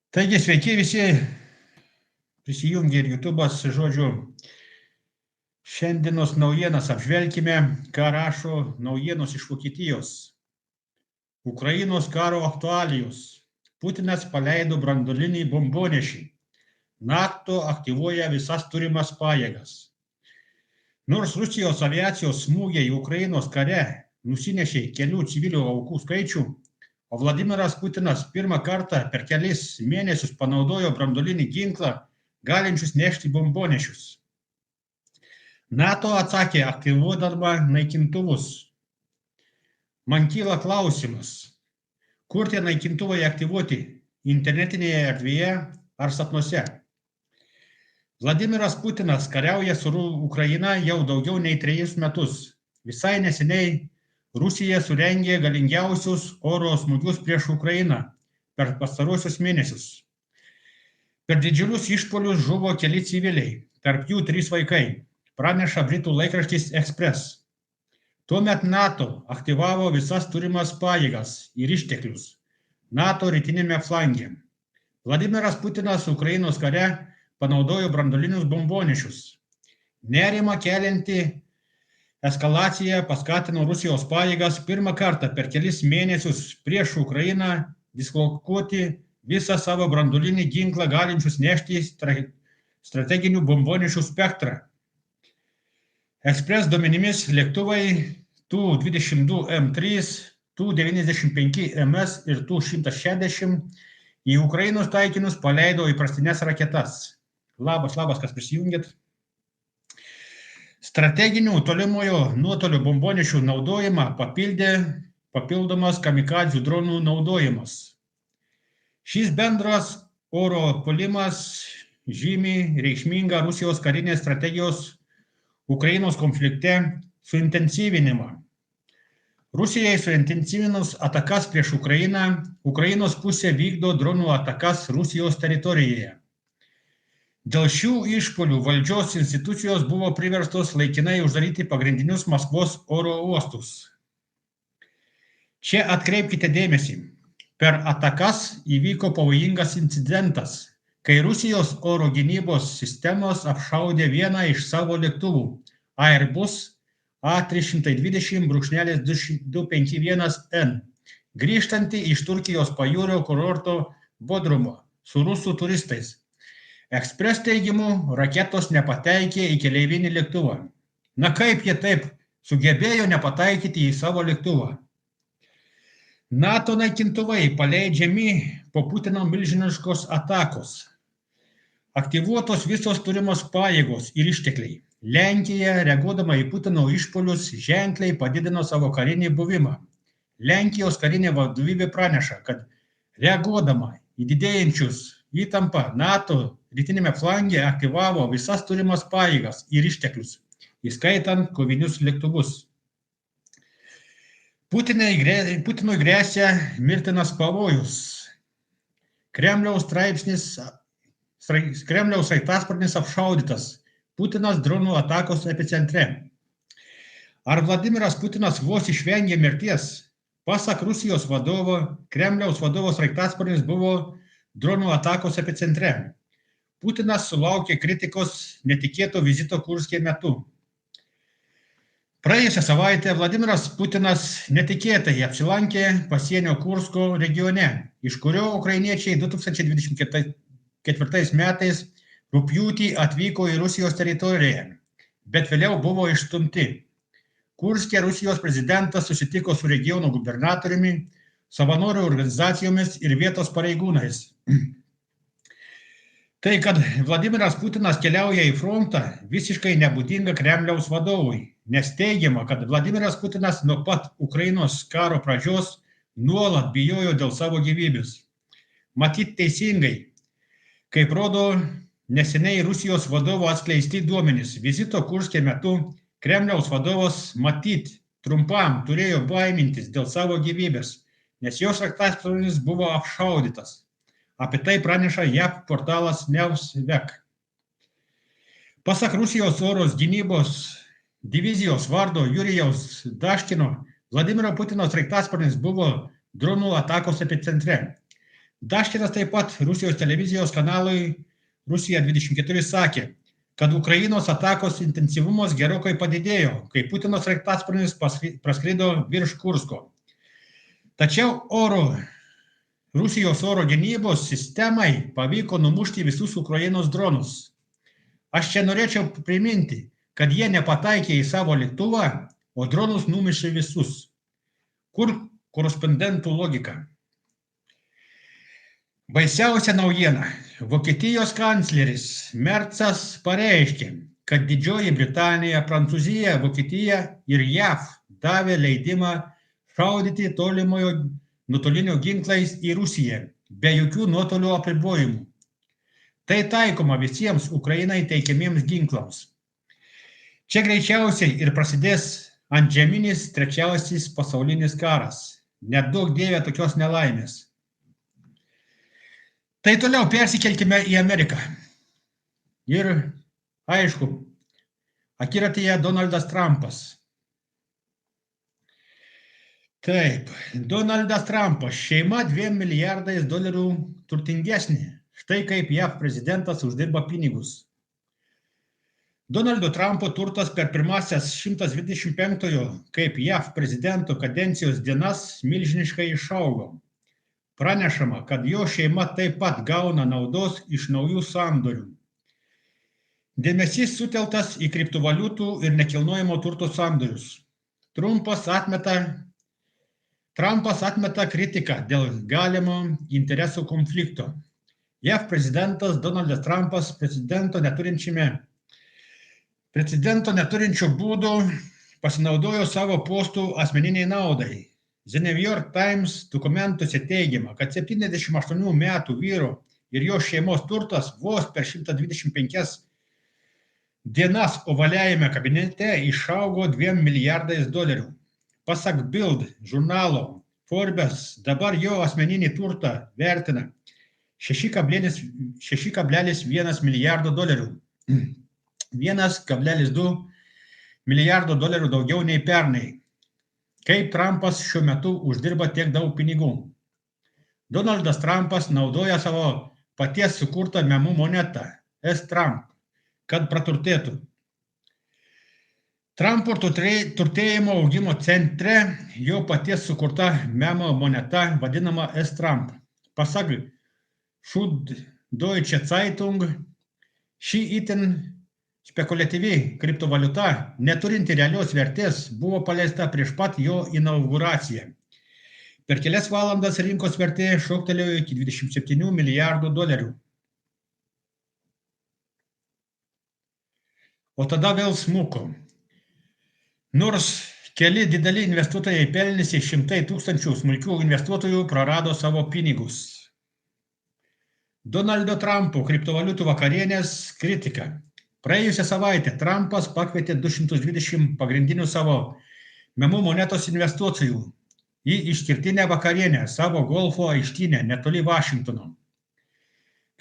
Taigi, sveiki visi, prisijungė ir YouTube'as, žodžiu, šiandienos naujienas apžvelkime, ką rašo naujienos iš Vokietijos. Ukrainos karo aktualijos. Putinas paleido branduolinį bombonešį. NATO aktyvuoja visas turimas pajėgas. Nors Rusijos aviacijos smūgiai Ukrainos kare nusinešė kelių civilių aukų skaičių, o Vladimiras Putinas pirmą kartą per kelis mėnesius panaudojo branduolinį ginklą, galinčius nešti bombonešius. NATO atsakė aktyvuodama naikintuvus. Man kyla klausimas, kur tie naikintuvai aktyvuoti - internetinėje erdvėje ar sapnuose? Vladimiras Putinas kariauja su Ukraina jau daugiau nei 3 metus. Visai neseniai Rusija surengė galingiausius oro smūgius prieš Ukrainą per pastaruosius mėnesius. Per didžiulius išpuolius žuvo keli civiliai, tarp jų 3 vaikai, praneša britų laikraštis Express. Tuomet NATO aktyvavo visas turimas pajėgas ir išteklius NATO rytinėme flange. Vladimiras Putinas Ukrainos kare panaudojo branduolinius bombonešius. Nerimą kelianti eskalacija paskatino Rusijos pajėgas pirmą kartą per kelis mėnesius prieš Ukrainą dislokuoti visą savo branduolinį ginklą galinčius nešti strateginių bombonešių spektrą. Express duomenimis lėktuvai Tu-22M3, Tu-95MS ir Tu-160 į Ukrainos taikinius paleido įprastinės raketas. Labas, kas prisijungėt. Strateginių tolimojo nuotolio bombonešių naudojimą papildė papildomas kamikadzių dronų naudojimas. Šis bendras oro puolimas žymi reikšmingą Rusijos karinės strategijos Ukrainos konflikte suintensyvinimą. Rusijai suintensyvinus atakas prieš Ukrainą, Ukrainos pusė vykdo dronų atakas Rusijos teritorijoje. Dėl šių išpuolių valdžios institucijos buvo priverstos laikinai uždaryti pagrindinius Maskvos oro uostus. Čia atkreipkite dėmesį. Per atakas įvyko pavojingas incidentas, kai Rusijos oro gynybos sistemos apšaudė vieną iš savo lėktuvų Airbus A320-251N, grįžtantį iš Turkijos pajūrio kurorto Bodrumo su rusų turistais. Express teigimu, raketos nepateikė į keleivinį lėktuvą. Na kaip jie taip sugebėjo nepataikyti į savo lėktuvą? NATO naikintuvai paleidžiami po Putino milžiniškos atakos. Aktyvuotos visos turimos pajėgos ir ištekliai. Lenkija, reaguodama į Putino išpuolius, ženkliai padidino savo karinį buvimą. Lenkijos karinė vadovybė praneša, kad reaguodama į didėjančius įtampą NATO rytinėme flange aktyvavo visas turimas pajėgas ir išteklius, įskaitant kovinius lėktuvus. Putinui gresia mirtinas pavojus. Kremliaus sraigtasparnis apšaudytas. Putinas dronų atakos epicentre. Ar Vladimiras Putinas vos išvengė mirties? Pasak Rusijos vadovo, Kremliaus vadovo sraigtasparnis buvo dronų atakos epicentre. Putinas sulaukė kritikos netikėto vizito Kurske metu. Praėjusią savaitę Vladimiras Putinas netikėtai apsilankė pasienio Kursko regione, iš kurio ukrainiečiai 2024 metais rugpjūtį atvyko į Rusijos teritoriją, bet vėliau buvo išstumti. Kurske Rusijos prezidentas susitiko su regiono gubernatoriumi, savanorių organizacijomis ir vietos pareigūnais. Tai, kad Vladimiras Putinas keliauja į frontą, visiškai nebūdinga Kremliaus vadovui, nes teigiama, kad Vladimiras Putinas nuo pat Ukrainos karo pradžios nuolat bijojo dėl savo gyvybės. Matyt teisingai, kaip rodo neseniai Rusijos vadovo atskleisti duomenys, vizito Kurske metu Kremliaus vadovas matyt trumpam turėjo baimintis dėl savo gyvybės, nes jos sraigtasparnis buvo apšaudytas. Apie tai praneša JAV portalas Newsweek. Pasak Rusijos oro gynybos divizijos vado Jurijaus Daškino, Vladimiro Putino sraigtasparnis buvo dronų atakos epicentre. Daškinas taip pat Rusijos televizijos kanalui Rusija 24 sakė, kad Ukrainos atakos intensyvumas gerokai padidėjo, kai Putino sraigtasparnis praskrido virš Kursko. Tačiau Rusijos oro gynybos sistemai pavyko numušti visus Ukrainos dronus. Aš čia norėčiau priminti, kad jie nepataikė į savo lėktuvą, o dronus numišė visus. Kur korespondentų logika? Baisiausia naujiena. Vokietijos kancleris Mercas pareiškė, kad Didžioji Britanija, Prancūzija, Vokietija ir JAV davė leidimą šaudyti tolimojo nuotolinio ginklais į Rusiją, be jokių nuotolio apribojimų. Tai taikoma visiems Ukrainai teikiamiems ginklams. Čia greičiausiai ir prasidės antžeminis trečiasis pasaulinis karas. Neduok Dieve tokios nelaimės. Tai toliau persikelkime į Ameriką. Ir, aišku, akiratyje Donaldas Trumpas. Taip, Donaldas Trumpas, šeima $2 milijardais turtingesnė. Štai kaip JAV prezidentas uždirba pinigus. Donaldo Trumpo turtas per pirmasias 125-ojo kaip JAV prezidento kadencijos dienas milžiniškai išaugo. Pranešama, kad jo šeima taip pat gauna naudos iš naujų sandorių. Dėmesys suteltas į kriptovaliutų ir nekilnojamo turto sandorius. Trumpas atmeta kritiką dėl galimo interesų konflikto. JAV prezidentas Donaldas Trumpas prezidento neturinčio būdų pasinaudojo savo postų asmeniniai naudai. The New York Times dokumentuose teigiama, kad 78 metų vyro ir jo šeimos turtas vos per 125 dienas ovaliajame kabinete išaugo $2 milijardais. Pasak Bild žurnalo Forbes, dabar jo asmeninį turtą vertina $6,1 milijardo. $1,2 milijardo daugiau nei pernai. Kaip Trumpas šiuo metu uždirba tiek daug pinigų? Donaldas Trumpas naudoja savo paties sukurtą memų monetą S-Trump, kad praturtėtų. Trumpo turtėjimo augimo centre jo paties sukurta memo moneta vadinama S-Trump. Pasak Süddeutsche Zeitung, ši itin spekuliatyvi kriptovaliuta, neturinti realios vertės, buvo paleista prieš pat jo inauguraciją. Per kelias valandas rinkos vertė šoktelėjo iki $27 milijardų. O tada vėl smuko. Nors keli dideli investuotojai pelnėsi, šimtai tūkstančių smulkių investuotojų prarado savo pinigus. Donaldo Trumpo kriptovaliutų vakarienės kritika. Praėjusią savaitę Trumpas pakvietė 220 pagrindinių savo memų monetos investuotojų į išskirtinę vakarienę savo golfo aikštyne netoli Vašingtono.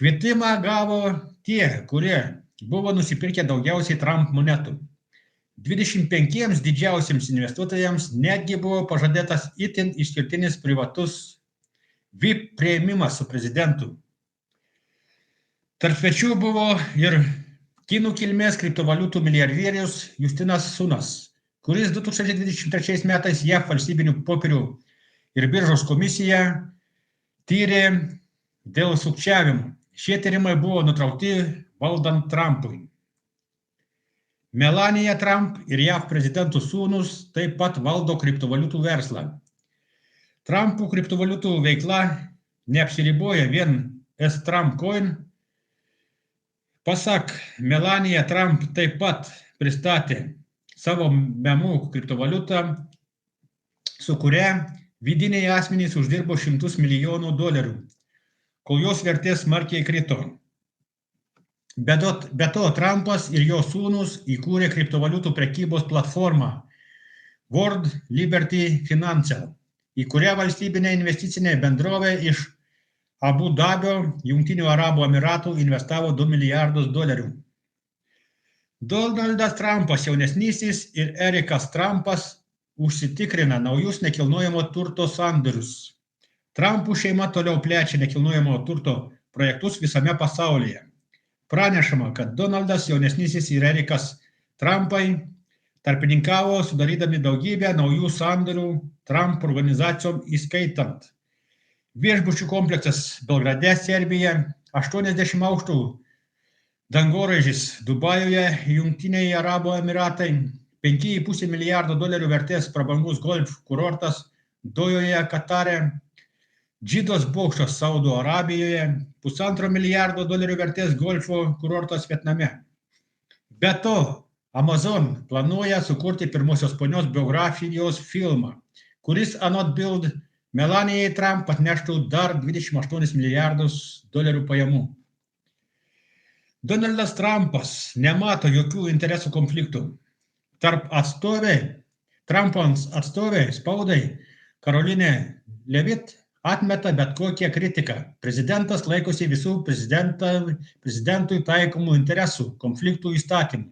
Kvietimą gavo tie, kurie buvo nusipirkę daugiausiai Trump monetų. 25 didžiausiems investuotojams netgi buvo pažadėtas itin išskirtinis privatus VIP priėmimas su prezidentu. Tarp svečių buvo ir kinų kilmės kriptovaliutų milijardierius Justinas Sunas, kuris 2023 metais JAV valstybinių popierių ir biržos komisija tyrė dėl sukčiavimo. Šie tyrimai buvo nutraukti valdant Trumpui. Melania Trump ir JAV prezidentų sūnus taip pat valdo kriptovaliutų verslą. Trumpų kriptovaliutų veikla neapsiriboja vien S-Trump coin. Pasak Melania Trump taip pat pristatė savo memų kriptovaliutą, su kuria vidiniai asmenys uždirbo $100 milijonų, kol jos vertė smarkiai krito. Be to, Trumpas ir jo sūnus įkūrė kriptovaliutų prekybos platformą World Liberty Financial, į kurią valstybinė investicinė bendrovė iš Abu Dabio, Jungtinių Arabų Emiratų investavo $2 milijardus. Donaldas Trumpas jaunesnysis ir Erikas Trumpas užsitikrina naujus nekilnojamo turto sandorius. Trumpų šeima toliau plečia nekilnojamo turto projektus visame pasaulyje. Pranešama, kad Donaldas jaunesnysis ir Erikas Trumpai tarpininkavo, sudarydami daugybę naujų sandorių Trump organizacijom įskaitant viešbučių kompleksas Belgrade, Serbija, 80 aukštų dangoraižis Dubajuje, Jungtiniai Arabų Emiratai, $5,5 milijardo vertės prabangus golf kurortas Dojoje, Katare, Džidos bokštas Saudo Arabijoje, $1,5 milijardo vertės golfo kurortas Vietname. Be to, Amazon planuoja sukurti pirmosios ponios biografijos filmą, kuris anot Bild Melanijai Trump atneštų dar $28 milijardus pajamų. Donaldas Trumpas nemato jokių interesų konfliktų. Tarp Trumpo atstovė spaudai Karolinė Levitt atmeta bet kokią kritiką. Prezidentas laikosi visų prezidentui taikomų interesų konfliktų įstatymų.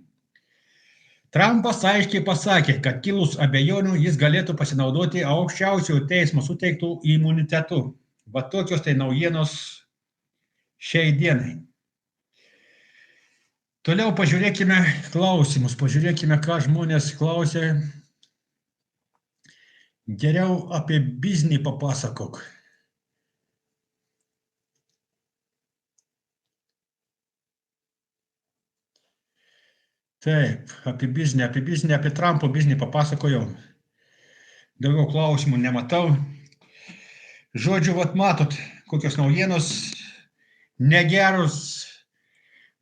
Trumpas aiškiai pasakė, kad kilus abejonių jis galėtų pasinaudoti aukščiausiojo teismo suteiktų imunitetu. Va tokios tai naujienos šiai dienai. Toliau pažiūrėkime klausimus, pažiūrėkime, ką žmonės klausė. Geriau apie biznį papasakok. Taip, apie biznį, apie Trumpo biznį papasakojau. Daugiau klausimų nematau. Žodžiu, vat matot, kokios naujienos negeros.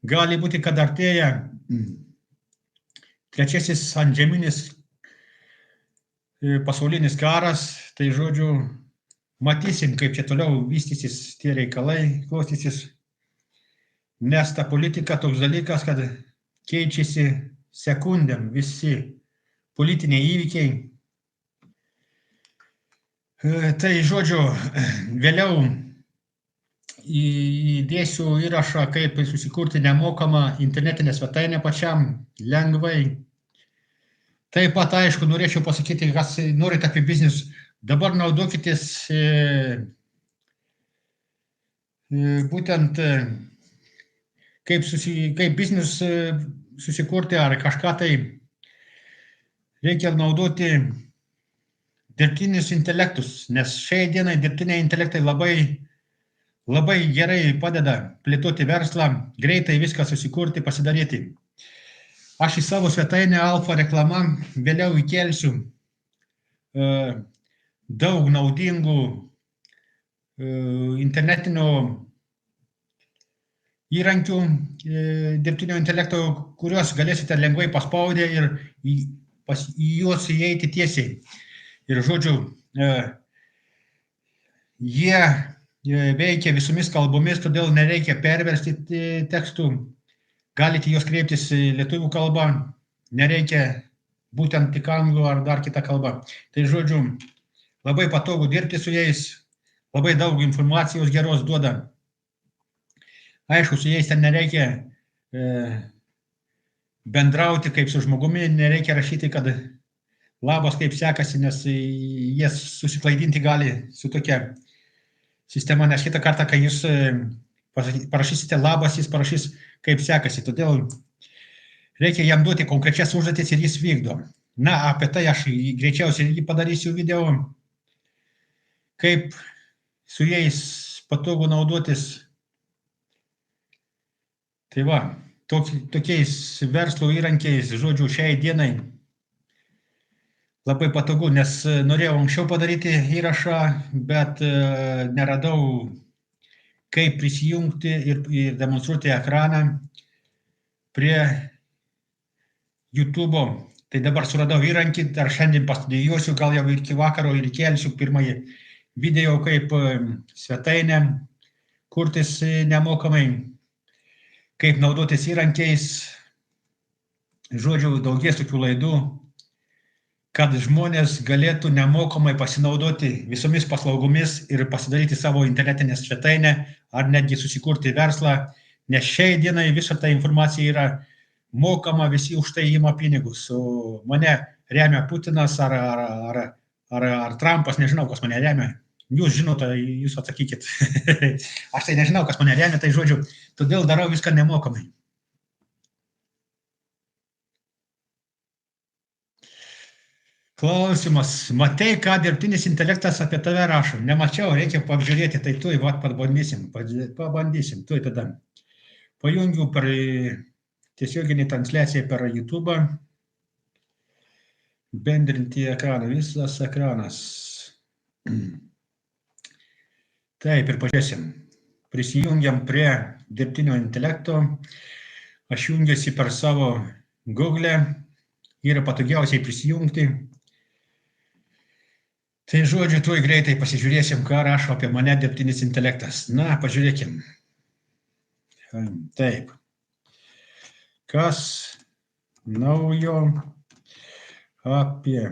Gali būti, kad artėja trečiasis antžeminis pasaulinis karas. Tai žodžiu, matysim, kaip čia toliau vystysis tie reikalai, klostysis. Nes ta politika toks dalykas, kad keičiasi sekundėm visi politiniai įvykiai. Tai žodžiu, vėliau įdėsiu įrašą, kaip susikurti nemokamą internetinę svetainę pačiam lengvai. Taip pat, aišku, norėčiau pasakyti, kas norite apie biznius, dabar naudokitės būtent kaip biznius susikurti ar kažką tai reikia naudoti dirbtinius intelektus, nes šiai dienai dirbtiniai intelektai labai gerai padeda plėtoti verslą, greitai viską susikurti, pasidaryti. Aš į savo svetainę Alfa reklama vėliau įkelsiu daug naudingų internetinio įrankių dirbtinio intelekto, kuriuos galėsite lengvai paspaudę ir į juos įeiti tiesiai. Ir žodžiu, jie veikia visomis kalbomis, todėl nereikia perversti tekstų. Galite juos kreiptis lietuvių kalbą, nereikia būtent tik anglų ar dar kitą kalbą. Tai žodžiu, labai patogu dirbti su jais, labai daug informacijos geros duoda. Aišku, su jais ten nereikia bendrauti kaip su žmogumi, nereikia rašyti, kad labas, kaip sekasi, nes jie susiklaidinti gali su tokia sistema, nes kitą kartą, kai jūs parašysite labas, jis parašys, kaip sekasi. Todėl reikia jam duoti konkrečias užduotis ir jis vykdo. Na, apie tai aš greičiausiai irgi padarysiu video, kaip su jais patogu naudotis. Tai va, tokiais verslo įrankiais, žodžiu, šiai dienai labai patogu, nes norėjau anksčiau padaryti įrašą, bet neradau, kaip prisijungti ir demonstruoti ekraną prie YouTube'o. Tai dabar suradau įrankį, dar šiandien pastudijuosiu, gal jau iki vakaro ir įkelsiu pirmąjį video, kaip svetainę kurtis nemokamai, kaip naudotis įrankiais. Žodžiu, daugės tokių laidų, kad žmonės galėtų nemokamai pasinaudoti visomis paslaugomis ir pasidaryti savo internetinę svetainę ar netgi susikurti verslą, nes šiai dienai visa ta informacija yra mokama, visi už tai ima pinigus. O mane remia Putinas ar Trumpas, nežinau, kas mane remia, Jūs žinote, jūs atsakykit. Aš tai nežinau, kas mane remia, tai žodžiu, todėl darau viską nemokamai. Klausimas. Matei, ką dirbtinis intelektas apie tave rašo? Nemačiau, reikia apžiūrėti, tai tuoj, pabandysim, tuoj tada. Pajungiu per tiesioginį transliaciją per YouTube. Bendrinti ekraną, visas ekranas. Taip, ir pažiūrėsim. Prisijungiam prie dirbtinio intelekto. Aš jungiuosi per savo Google. Yra patogiausiai prisijungti. Tai žodžiu, tuoj greitai pasižiūrėsim, ką rašo apie mane dirbtinis intelektas. Na, pažiūrėkim. Taip. Kas naujo apie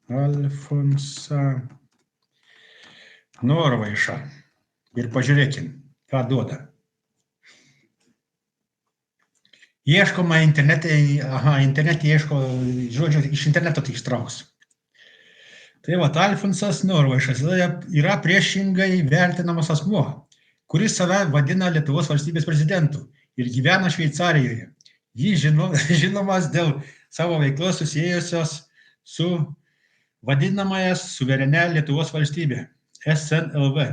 Alfonsą Norvaišą. Ir pažiūrėkim, ką duoda. Ieškoma internete ieško, žodžiu, iš interneto tai ištrauks. Tai Alfonsas Norvaišas yra priešingai vertinamas asmuo, kuris save vadina Lietuvos valstybės prezidentu ir gyvena Šveicarijoje. Jis žinomas dėl savo veiklos susiejusios su vadinamąją suverenia Lietuvos valstybė, SNLV,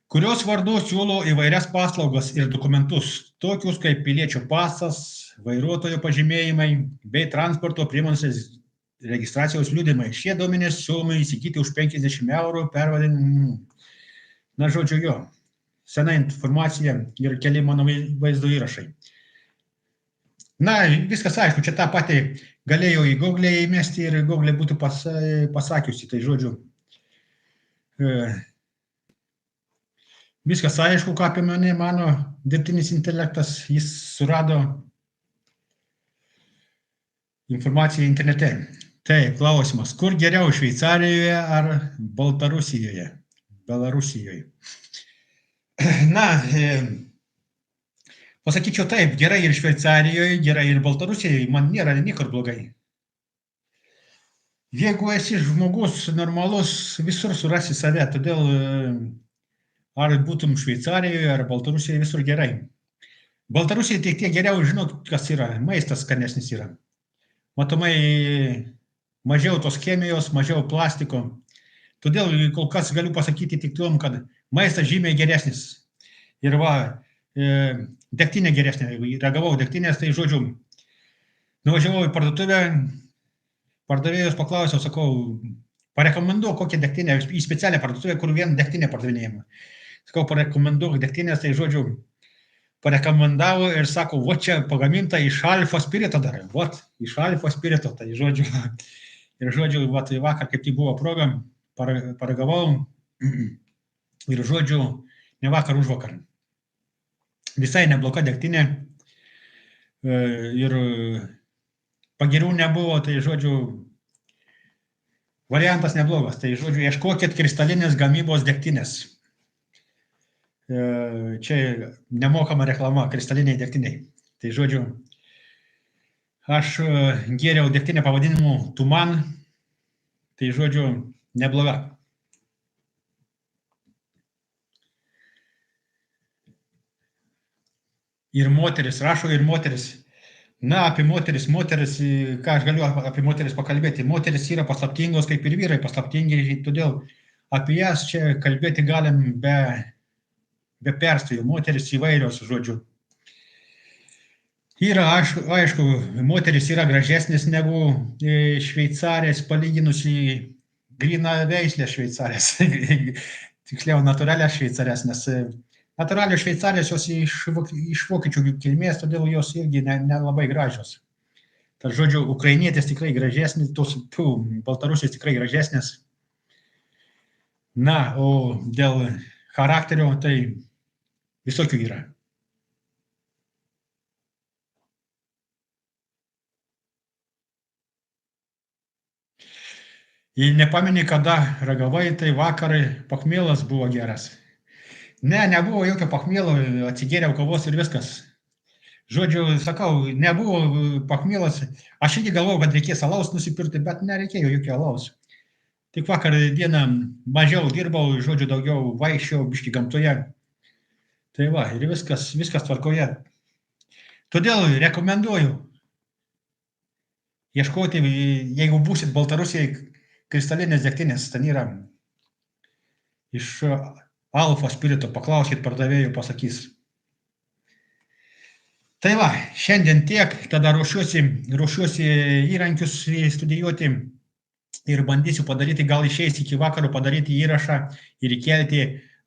kurios vardu siūlo įvairias paslaugas ir dokumentus, tokius kaip piliečio pasas, vairuotojo pažymėjimai bei transporto priemonės registracijos liudijimai. Šie duomenys siūlomi įsigyti už 50 eurų pervadinimu. Na, žodžiu, jo. Sena informacija ir keli mano vaizdo įrašai. Na, viskas aišku, čia tą patį galėjau į Google įmesti ir Google būtų pasakiusi. Tai žodžiu, viskas aišku, ką apie mane mano dirbtinis intelektas, jis surado informaciją internete. Taip, klausimas, kur geriau, Šveicarijoje ar Baltarusijoje? Belarusijoje. Na, pasakyčiau taip, gerai ir Šveicarijoje, gerai ir Baltarusijoje, man nėra niekur blogai. Jeigu esi žmogus normalus, visur surasi save, todėl ar būtum Šveicarijoje ar Baltarusijoje, visur gerai. Baltarusijoje tiek geriau žinot, kas yra, maistas skanesnis yra. Matomai mažiau tos chemijos, mažiau plastiko. Todėl kol kas galiu pasakyti tik tom, kad maistas žymiai geresnis. Ir degtinė geresnė. Ragavau degtinės, tai žodžiu, nuvažiavau į parduotuvę, pardavėjus paklausiau, sakau, parekomenduok kokią degtinę, į specialią parduotuvę, kur vien degtinė pardavinėjama. Sakau, parekomenduok degtinės, tai žodžiu, parekomendavo ir sako, va čia pagaminta iš alfa spirito dar, va, iš alfa spirito, tai žodžiu, ir žodžiu, va, tai vakar kaip tai buvo proga, paragavau ir žodžiu, ne vakar, už vakar. Visai nebloga degtinė ir pagirių nebuvo, tai žodžiu, variantas neblogas, tai žodžiu, ieškokit kristalinės gamybos degtinės. Čia nemokama reklama kristaliniai degtiniai. Tai žodžiu, aš gėriau degtinę pavadinimu Tuman, tai žodžiu, nebloga. Ir moteris, rašo ir moteris. Na, apie moteris, ką aš galiu apie moteris pakalbėti. Moteris yra paslaptingos, kaip ir vyrai paslaptingi, todėl apie jas čia kalbėti galim be perstojų, moteris įvairios, žodžiu. Yra, aišku, moteris yra gražesnis negu šveicarės, palyginus į gryną veislę šveicarės. Tiksliau, natūralias šveicarės, nes natūralios šveicarės jos iš vokiečių kilmės, todėl jos irgi nelabai gražios. Tad, žodžiu, ukrainietės tikrai gražesnis, baltarusės tikrai gražesnės. Na, o dėl charakterio, tai visokių yra. Jei nepameni, kada ragavai, tai vakar pachmielas buvo geras. Ne, nebuvo jokio pachmielo, atsigėriau kavos ir viskas. Žodžiu, sakau, nebuvo pachmielas. Aš irgi galvojau, kad reikės alaus nusipirkti, bet nereikėjo jokio alaus. Tik vakar dieną mažiau dirbau, žodžiu, daugiau vaikščiau, biški gamtoje. Tai va, ir viskas tvarkoje. Todėl rekomenduoju ieškoti, jeigu būsit Baltarusijai, kristalinės degtinės, ten yra iš Alfa spirito, paklauskit pardavėjų, pasakys. Tai va, šiandien tiek, tada ruošiuosi įrankius studijuoti ir bandysiu padaryti, gal išeis iki vakaro padaryti įrašą ir įkelti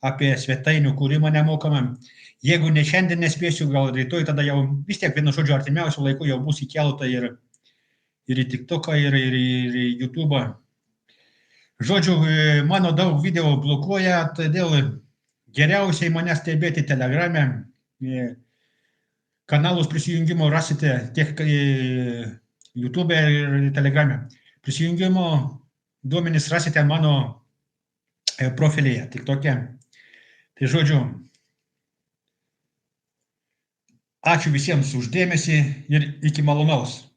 apie svetainių kūrimą nemokamą. Jeigu ne šiandien nespėsiu, gal rytoj, tada jau vis tiek, vienu žodžiu, artimiausiu laiku jau bus įkelta ir į TikToką, ir į YouTube'ą. Žodžiu, mano daug video blokuoja, todėl geriausiai mane stebėti Telegrame. Kanalus prisijungimo rasite tiek YouTube ir Telegrame. Prisijungimo duomenys rasite mano profilyje, TikTok'e. Tai žodžiu, ačiū visiems už dėmesį ir iki malonaus.